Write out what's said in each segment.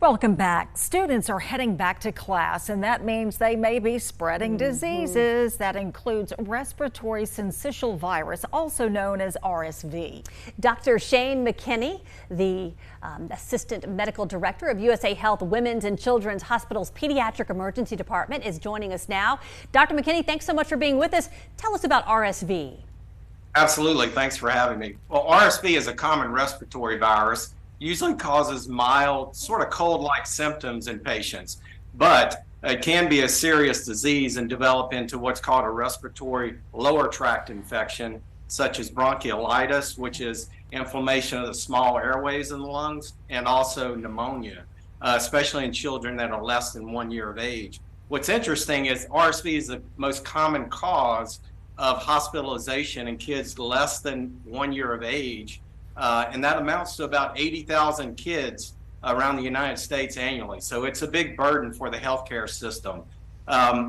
Welcome back. Students are heading back to class, and that means they may be spreading diseases. That includes respiratory syncytial virus, also known as RSV. Dr. Shane McKinney, the Assistant Medical Director of USA Health Women's and Children's Hospital's Pediatric Emergency Department, is joining us now. Dr. McKinney, thanks so much for being with us. Tell us about RSV. Absolutely. Thanks for having me. Well, RSV is a common respiratory virus. Usually causes mild, sort of cold-like symptoms in patients, but it can be a serious disease and develop into what's called a respiratory lower tract infection, such as bronchiolitis, which is inflammation of the small airways in the lungs, and also pneumonia, especially in children that are less than 1 year of age. What's interesting is RSV is the most common cause of hospitalization in kids less than 1 year of age. And that amounts to about 80,000 kids around the United States annually. So it's a big burden for the healthcare system.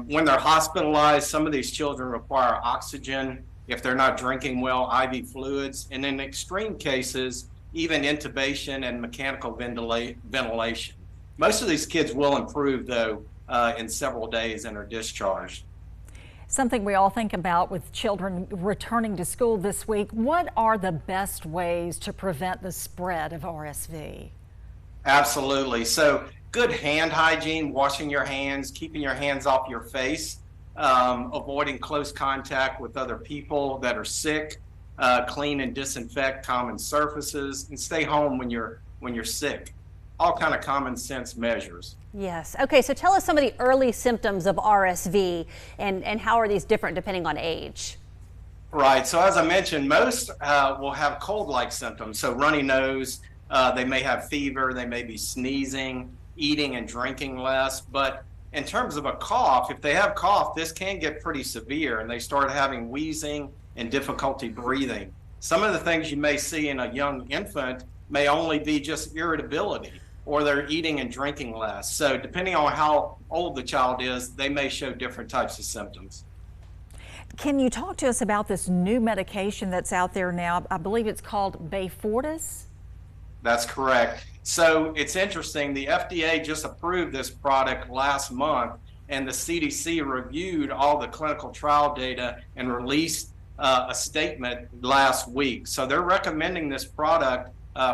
When they're hospitalized, some of these children require oxygen if they're not drinking well, IV fluids, and in extreme cases, even intubation and mechanical ventilation. Most of these kids will improve, though, in several days and are discharged. Something we all think about with children returning to school this week. What are the best ways to prevent the spread of RSV? Absolutely. So good hand hygiene, washing your hands, keeping your hands off your face, avoiding close contact with other people that are sick, clean and disinfect common surfaces, and stay home when you're sick. All kind of common sense measures. Yes. Okay, so tell us some of the early symptoms of RSV and how are these different depending on age? Right. So as I mentioned, most will have cold-like symptoms. So runny nose, they may have fever, they may be sneezing, eating and drinking less. But in terms of a cough, if they have cough, this can get pretty severe and they start having wheezing and difficulty breathing. Some of the things you may see in a young infant may only be just irritability, or they're eating and drinking less. So depending on how old the child is, they may show different types of symptoms. Can you talk to us about this new medication that's out there now? I believe it's called Beyfortus. That's correct. So it's interesting, the FDA just approved this product last month, and the CDC reviewed all the clinical trial data and released a statement last week. So they're recommending this product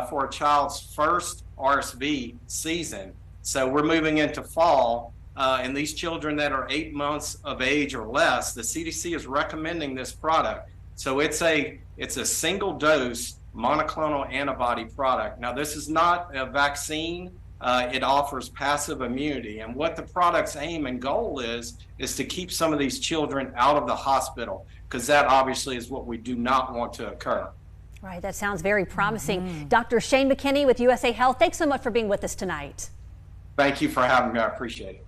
for a child's first RSV season. So we're moving into fall, and these children that are 8 months of age or less, the CDC is recommending this product. So it's a single dose monoclonal antibody product. Now this is not a vaccine. It offers passive immunity, and what the product's aim and goal is to keep some of these children out of the hospital, because that obviously is what we do not want to occur. Right, that sounds very promising. Dr. Shane McKinney with USA Health, thanks so much for being with us tonight. Thank you for having me. I appreciate it.